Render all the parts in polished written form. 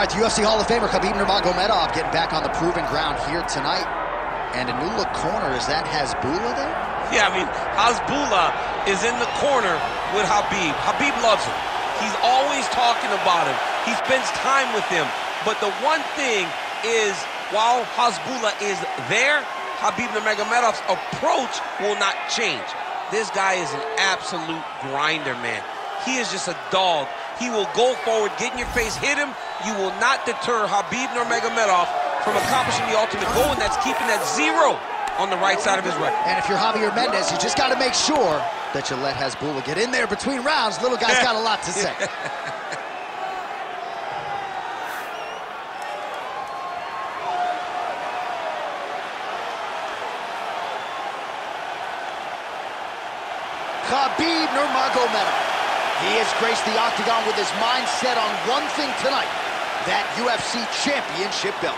right, the UFC Hall of Famer Khabib Nurmagomedov getting back on the proven ground here tonight. And a new look corner, is that Hasbulla there? Yeah, I mean, Hasbulla is in the corner with Khabib. Khabib loves him. He's always talking about him. He spends time with him. But the one thing is, while Hasbulla is there, Khabib Nurmagomedov's approach will not change. This guy is an absolute grinder, man. He is just a dog. He will go forward, get in your face, hit him. You will not deter Khabib Nurmagomedov from accomplishing the ultimate goal, and that's keeping that 0 on the right side of his record. And if you're Javier Mendez, you just got to make sure that you let Hasbulla get in there between rounds. Little guy's got a lot to say. Khabib Nurmagomedov. He has graced the octagon with his mind set on one thing tonight, that UFC championship belt.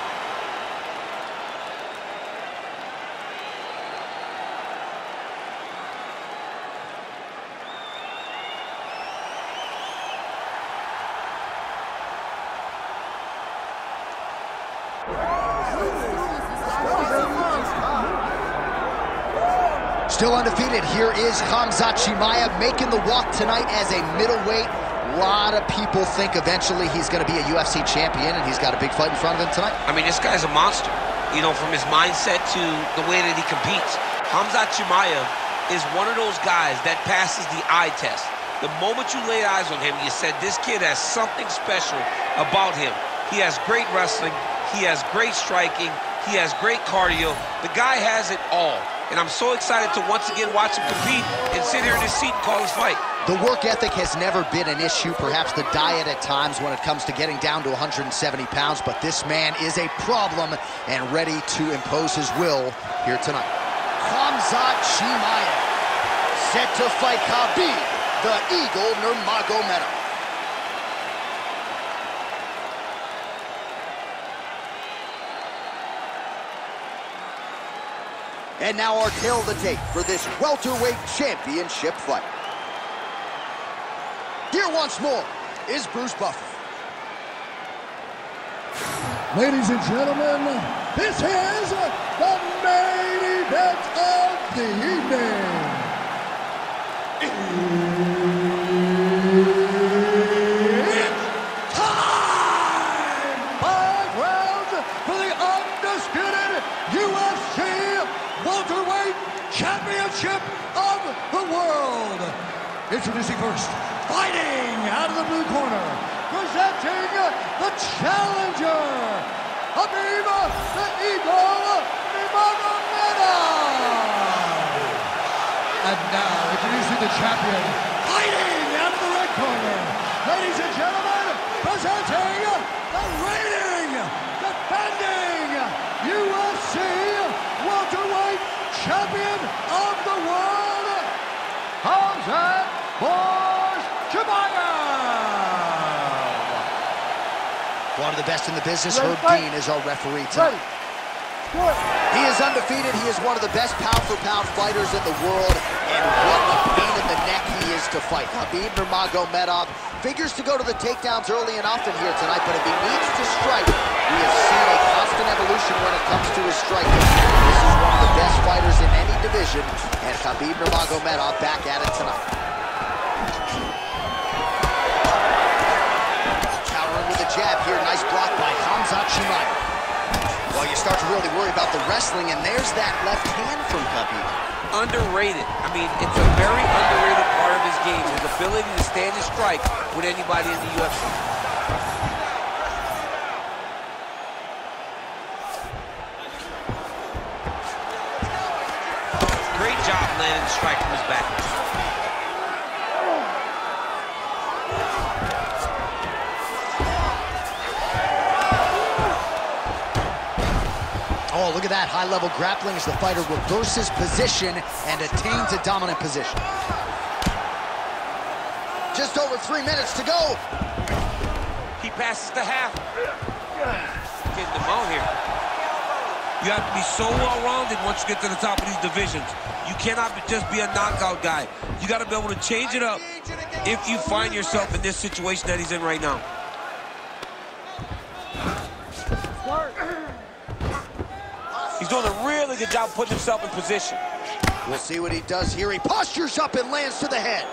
Still undefeated, here is Khamzat Chimaev making the walk tonight as a middleweight. A lot of people think eventually he's going to be a UFC champion, and he's got a big fight in front of him tonight. I mean, this guy's a monster, you know, from his mindset to the way that he competes. Khamzat Chimaev is one of those guys that passes the eye test. The moment you laid eyes on him, you said, this kid has something special about him. He has great wrestling, he has great striking, he has great cardio. The guy has it all. And I'm so excited to once again watch him compete and sit here in his seat and call his fight. The work ethic has never been an issue, perhaps the diet at times when it comes to getting down to 170 pounds, but this man is a problem and ready to impose his will here tonight. Khamzat Chimaev, set to fight Khabib, the Eagle Nurmagomedov. And now our tale of the tape for this welterweight championship fight. Here once more is Bruce Buffer. Ladies and gentlemen, this is the main event of the evening. It's time! 5 rounds for the undisputed UFC welterweight championship of the world. Introducing first, fighting out of the blue corner, presenting the challenger, Khabib the Eagle Nurmagomedov. And now, introducing the champion, fighting out of the red corner, ladies and gentlemen, presenting the reigning, defending UFC welterweight champion of the world, Khamzat Chimaev. One of the best in the business, Herb Dean is our referee tonight. He is undefeated. He is one of the best pound-for-pound fighters in the world, and what a pain in the neck he is to fight. Khabib Nurmagomedov figures to go to the takedowns early and often here tonight, but if he needs to strike, we have seen a constant evolution when it comes to his striking. This is one of the best fighters in any division, and Khabib Nurmagomedov back at it tonight. Countering with a jab here, nice block by Khamzat Chimaev. Well, you start to really worry about the wrestling, and there's that left hand from Khabib. Underrated. I mean, it's a very underrated part of his game, his ability to stand and strike with anybody in the UFC. Great job landing the strike from his back. Oh, look at that high-level grappling as the fighter reverses position and attains a dominant position. Just over 3 minutes to go. He passes the half. Getting the bone here. You have to be so well-rounded once you get to the top of these divisions. You cannot just be a knockout guy. You got to be able to change it up if you find yourself in this situation that he's in right now. He's doing a really good job putting himself in position. We'll see what he does here. He postures up and lands to the head.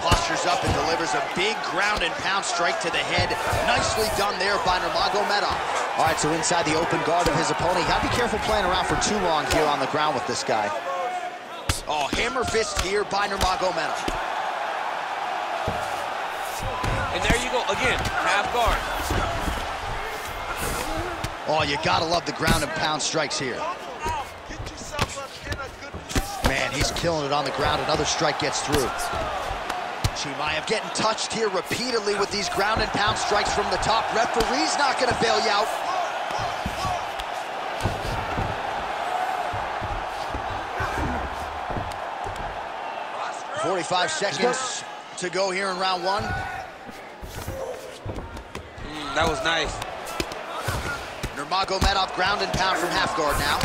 Postures up and delivers a big ground and pound strike to the head. Nicely done there by Nurmagomedov. All right, so inside the open guard of his opponent. You gotta be careful playing around for too long here on the ground with this guy. Oh, hammer fist here by Nurmagomedov. And there you go, again, half guard. Oh, you gotta love the ground and pound strikes here. Man, he's killing it on the ground. Another strike gets through. Chimaev getting touched here repeatedly with these ground and pound strikes from the top. Referee's not going to bail you out. "45 seconds to go here in round one." That was nice. Nurmagomedov ground and pound from half guard now.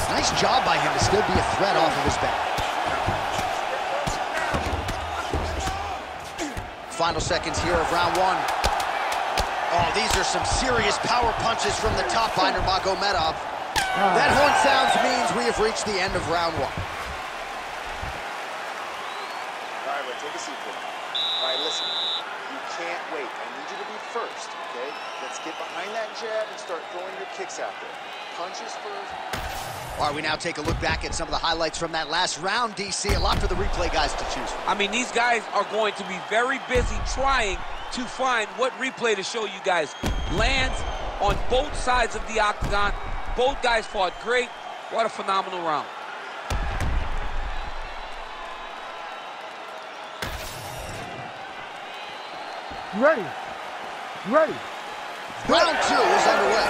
Nice job by him to still be a threat off of his back. Final seconds here of round one. Oh, these are some serious power punches from the top by Nurmagomedov. That horn sounds means we have reached the end of round one. All right, take a seat, please. All right, listen. You can't wait. I need you to be first, okay? Let's get behind that jab and start throwing your kicks out there. Punches first. All right, we now take a look back at some of the highlights from that last round, DC. A lot for the replay guys to choose from. I mean, these guys are going to be very busy trying to find what replay to show you guys. Lands on both sides of the octagon. Both guys fought great. What a phenomenal round. Ready. Ready. Round two is underway.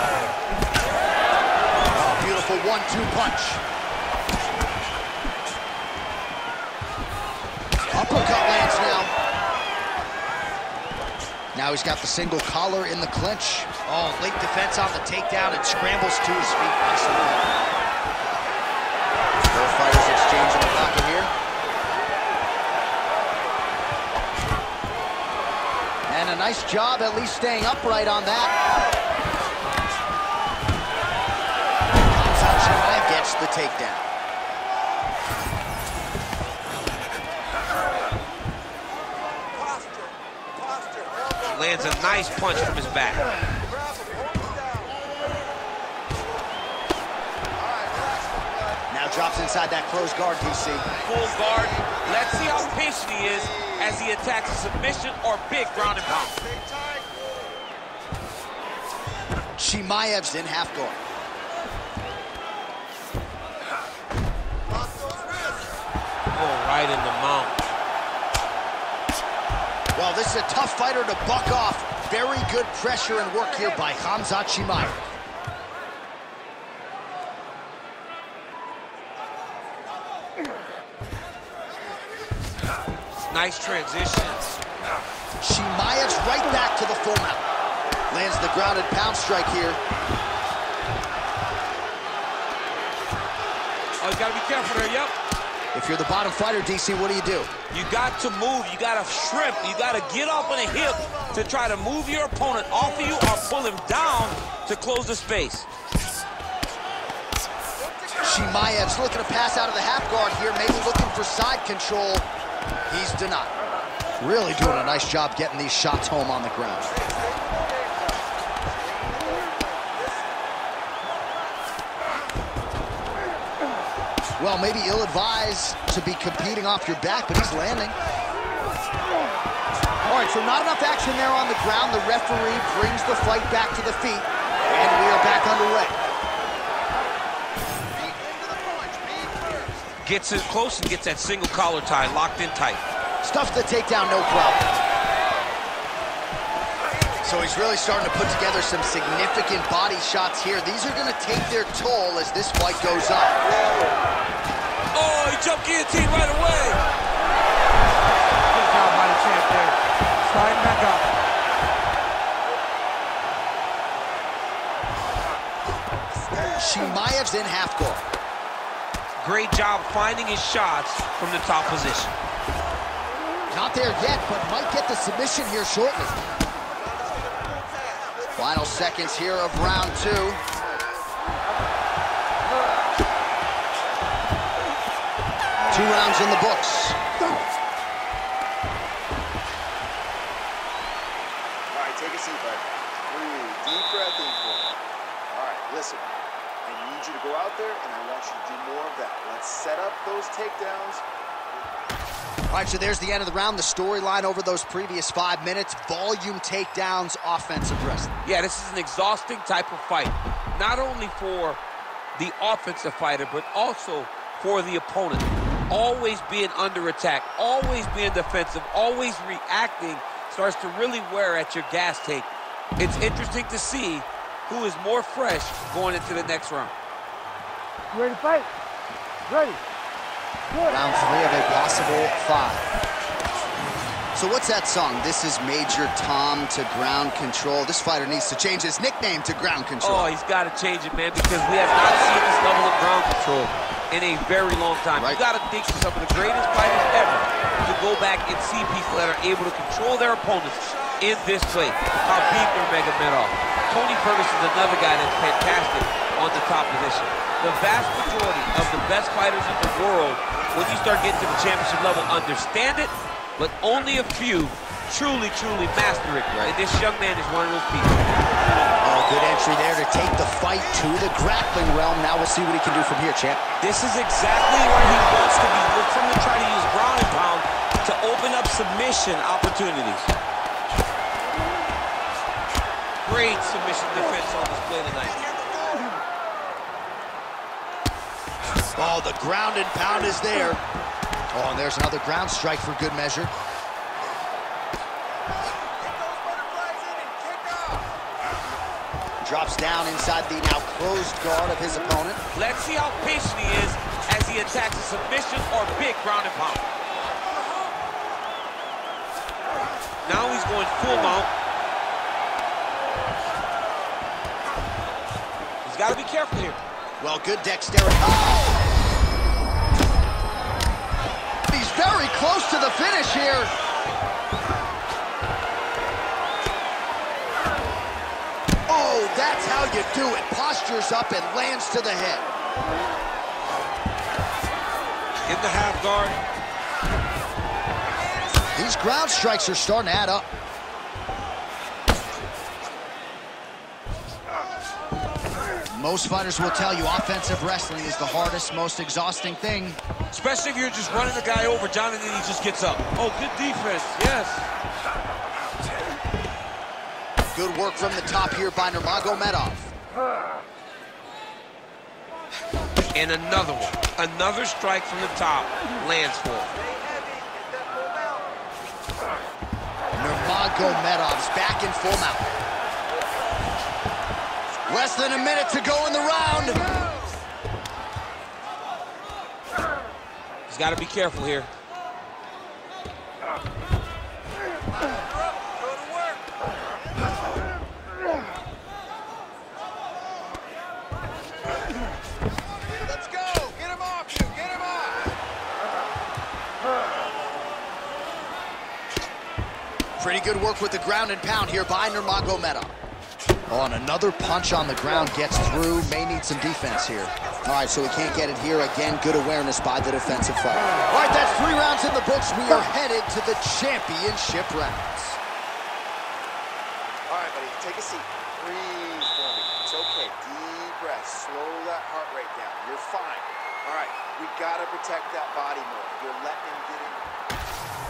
Oh, beautiful 1-2 punch. Uppercut lands now. Now he's got the single collar in the clinch. Oh, late defense on the takedown and scrambles to his feet. Both fighters exchange in the pocket here. And a nice job at least staying upright on that. Khamzat Chimaev gets the takedown. Lands a nice punch from his back. Now drops inside that closed guard, DC. Full guard. Let's see how patient he is as he attacks a submission or big ground and pound. Chimaev's in half guard. Oh, right in the mount. Well, this is a tough fighter to buck off. Very good pressure and work here by Khamzat Chimaev. Nice transition. Chimaev's right back to the full mount. Lands the grounded pound strike here. Oh, you gotta be careful there, yep. If you're the bottom fighter, DC, what do? You got to move, you gotta shrimp, you gotta get up on a hip to try to move your opponent off of you or pull him down to close the space. Chimaev's looking to pass out of the half guard here, maybe looking for side control. He's denied. Really doing a nice job getting these shots home on the ground. Well, maybe ill-advised to be competing off your back, but he's landing. All right, so not enough action there on the ground. The referee brings the fight back to the feet, and we are back underway. Gets in close and gets that single collar tie locked in tight. Stuffs the takedown, no problem. So he's really starting to put together some significant body shots here. These are going to take their toll as this fight goes on. Oh, he jumped guillotine right away. Good job by the champ there. Sliding back up. Chimaev's in half guard. Great job finding his shots from the top position. Not there yet, but might get the submission here shortly. Final seconds here of round 2. 2 rounds in the books. All right, take a seat, bud. Breathe, deep breath in for me. All right, listen. I need you to go out there, and I want you to do more of that. Let's set up those takedowns. All right, so there's the end of the round. The storyline over those previous 5 minutes. Volume takedowns, offensive wrestling. Yeah, this is an exhausting type of fight. Not only for the offensive fighter, but also for the opponent. Always being under attack, always being defensive, always reacting starts to really wear at your gas tank. It's interesting to see who is more fresh going into the next round. You ready to fight? Ready. Good. Round 3 of a possible 5. So what's that song? This is Major Tom to Ground Control. This fighter needs to change his nickname to Ground Control. Oh, he's got to change it, man, because we have not seen this level of ground control in a very long time. Right. You got to think of some of the greatest fighters ever to go back and see people that are able to control their opponents in this way. Khabib Nurmagomedov. Tony Ferguson's another guy that's fantastic on the top position. The vast majority of the best fighters in the world, when you start getting to the championship level, understand it, but only a few truly master it. Right. And this young man is one of those people. Oh, good entry there to take the fight to the grappling realm. Now we'll see what he can do from here, champ. This is exactly where he wants to be. Look for him to try to use ground and pound to open up submission opportunities. Great submission defense on display tonight. Oh, the ground and pound is there. Oh, and there's another ground strike for good measure. Drops down inside the now closed guard of his opponent. Let's see how patient he is as he attacks a submission or big ground and pound. Now he's going full mount. He's got to be careful here. Well, good dexterity. Oh! He's very close to the finish here. Oh, that's how you do it. Postures up and lands to the head. In the half guard. These ground strikes are starting to add up. Most fighters will tell you offensive wrestling is the hardest, most exhausting thing. Especially if you're just running the guy over, John, and then he just gets up. Oh, good defense, yes. Good work from the top here by Nurmagomedov. And another one. Another strike from the top lands for him. Nurmagomedov's back in full mount. Less than a minute to go in the round. He's got to be careful here. Let's go. Get him off you. Get him off. Pretty good work with the ground and pound here by Nurmagomedov. Oh, and another punch on the ground gets through. May need some defense here. All right, so we can't get it here. Again, good awareness by the defensive fighter. All right, that's 3 rounds in the books. We are headed to the championship rounds. All right, buddy, take a seat. Breathe for me. It's okay. Deep breath. Slow that heart rate down. You're fine. All right, we got to protect that body more. You're letting him get in.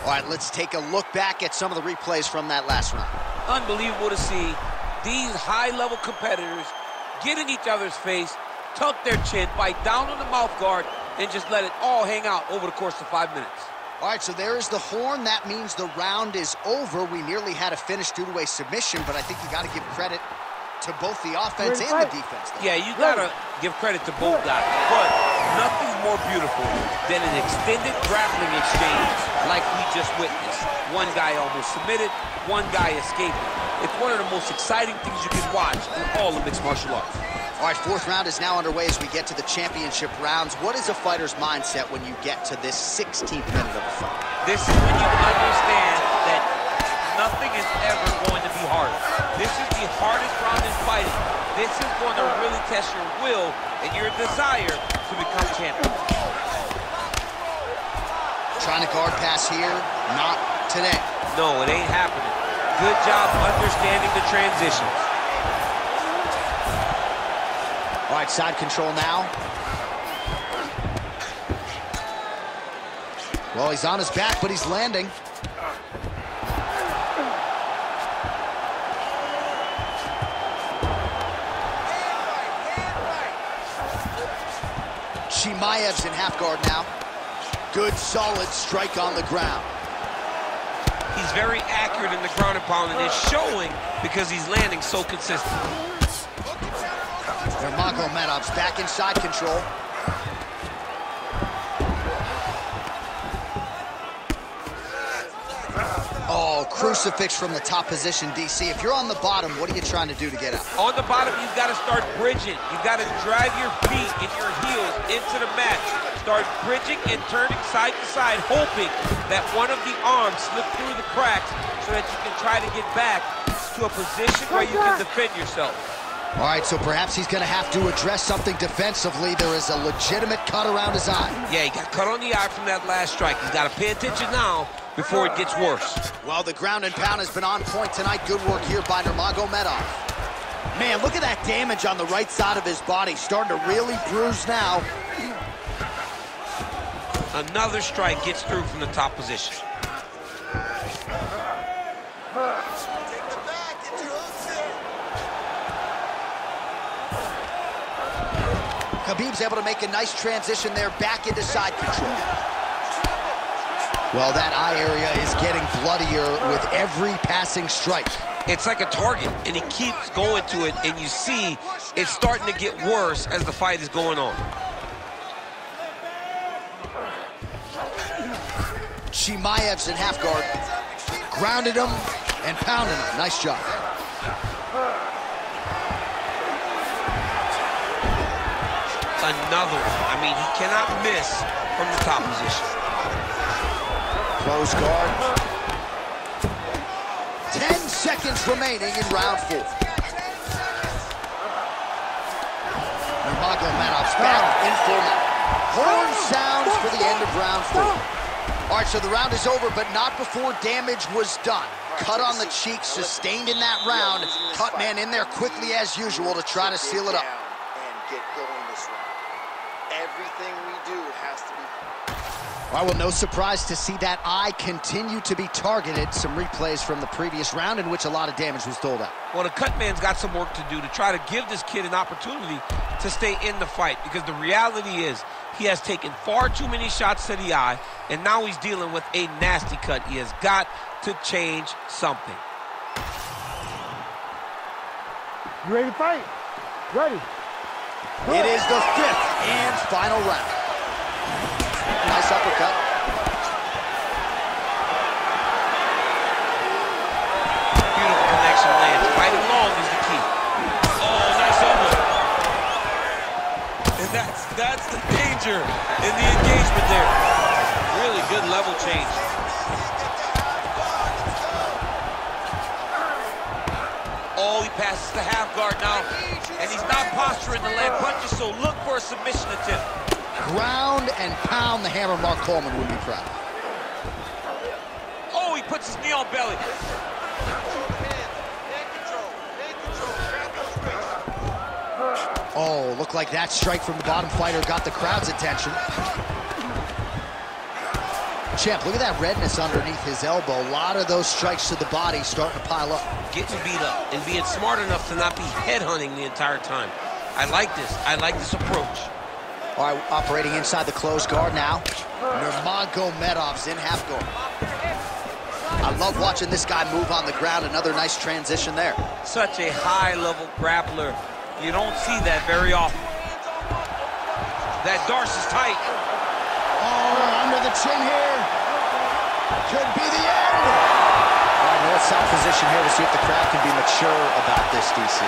All right, let's take a look back at some of the replays from that last round. Unbelievable to see these high-level competitors get in each other's face, tuck their chin, bite down on the mouth guard, and just let it all hang out over the course of 5 minutes. All right, so there is the horn. That means the round is over. We nearly had a finish due to a submission, but I think you got to give credit to both the offense and the defense. Yeah, you got to give credit to both guys, but nothing's more beautiful than an extended grappling exchange like we just witnessed. One guy almost submitted, one guy escaping. It's one of the most exciting things you can watch in all of mixed martial arts. All right, fourth round is now underway as we get to the championship rounds. What is a fighter's mindset when you get to this 16th minute of a fight? This is when you understand that nothing is ever going to be harder. This is the hardest round in fighting. This is going to really test your will and your desire to become champion. Trying to guard pass here, not today. No, it ain't happening. Good job understanding the transitions. All right, side control now. Well, he's on his back, but he's landing. Chimaev's in half guard now. Good, solid strike on the ground. He's very accurate in the ground and pound, and it's showing because he's landing so consistently. Nurmagomedov's back in side control. Oh, crucifix from the top position, DC. If you're on the bottom, what are you trying to do to get out? On the bottom, you've got to start bridging. You've got to drag your feet and your heels into the mat. Start bridging and turning side to side, hoping that one of the arms slip through the cracks so that you can try to get back to a position where you can defend yourself. All right, so perhaps he's going to have to address something defensively. There is a legitimate cut around his eye. Yeah, he got cut on the eye from that last strike. He's got to pay attention now before it gets worse. Well, the ground and pound has been on point tonight. Good work here by Nurmagomedov. Man, look at that damage on the right side of his body. Starting to really bruise now. Another strike gets through from the top position. Khabib's able to make a nice transition there back into side control. Well, that eye area is getting bloodier with every passing strike. It's like a target, and he keeps going to it, and you see it's starting to get worse as the fight is going on. Chimaev's in half guard. Grounded him and pounded him. Nice job. Another one. I mean, he cannot miss from the top position. Close guard. 10 seconds remaining in round 4. Nurmagomedov's back in full mount. Horn sounds for the end of round 4. All right, so the round is over, but not before damage was done. Cut on the cheek, sustained in that round. Cut man in there quickly as usual to try to seal it up. And get going this round. Everything we do has to be. Well, no surprise to see that eye continue to be targeted. Some replays from the previous round in which a lot of damage was doled out. Well, the cut man's got some work to do to try to give this kid an opportunity to stay in the fight, because the reality is he has taken far too many shots to the eye, and now he's dealing with a nasty cut. He has got to change something. You ready to fight? Ready. It is the 5th and final round. Nice uppercut. Beautiful connection lands. Fighting long is the key. Oh, nice elbow. And that's the danger in the engagement there. Really good level change. Oh, he passes the half guard now. And he's not posturing to land punches, so look for a submission attempt. Ground and pound. The hammer Mark Coleman would be proud. Oh, he puts his knee on belly. Oh, looked like that strike from the bottom fighter got the crowd's attention. Champ, look at that redness underneath his elbow. A lot of those strikes to the body starting to pile up. Getting beat up and being smart enough to not be headhunting the entire time. I like this. I like this approach. All right, operating inside the closed guard now. Nurmagomedov's in half guard. I love watching this guy move on the ground. Another nice transition there. Such a high-level grappler. You don't see that very often. That Darce is tight. Oh, under the chin here. Could be the end. All right, north-south position here to see if the crowd can be mature about this, DC.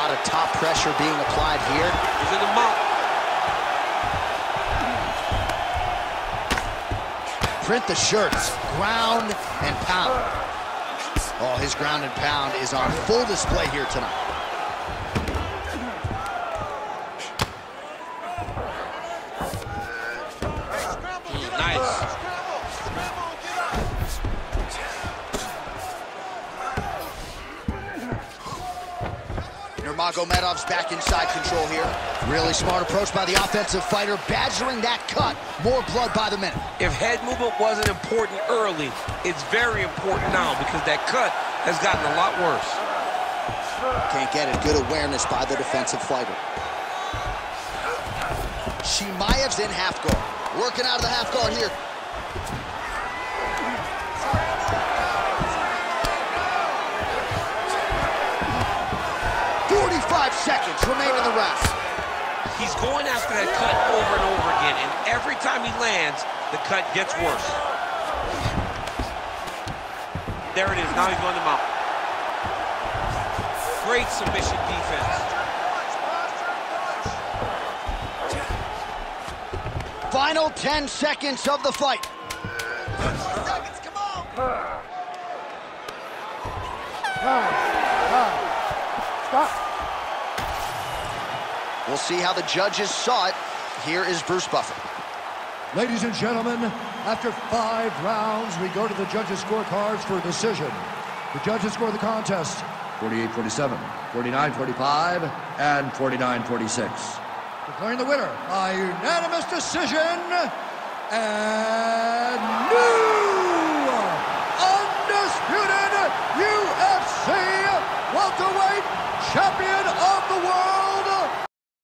lot of top pressure being applied here. He's in the mount. Print the shirts, ground and pound. Oh, his ground and pound is on full display here tonight. Nice. Nurmagomedov's back inside control here. Really smart approach by the offensive fighter, badgering that cut. More blood by the minute. If head movement wasn't important early, it's very important now because that cut has gotten a lot worse. Can't get it. Good awareness by the defensive fighter. Chimaev's in half guard. Working out of the half guard here. Seconds remain in the round. He's going after that cut over and over again, and every time he lands, the cut gets worse. There it is. Now he's going to mount. Great submission defense. Final 10 seconds of the fight. Stop. We'll see how the judges saw it. Here is Bruce Buffer. Ladies and gentlemen, after 5 rounds, we go to the judges' scorecards for a decision. The judges score the contest 48-47, 49-45, and 49-46. Declaring the winner by unanimous decision, and new undisputed UFC welterweight champion,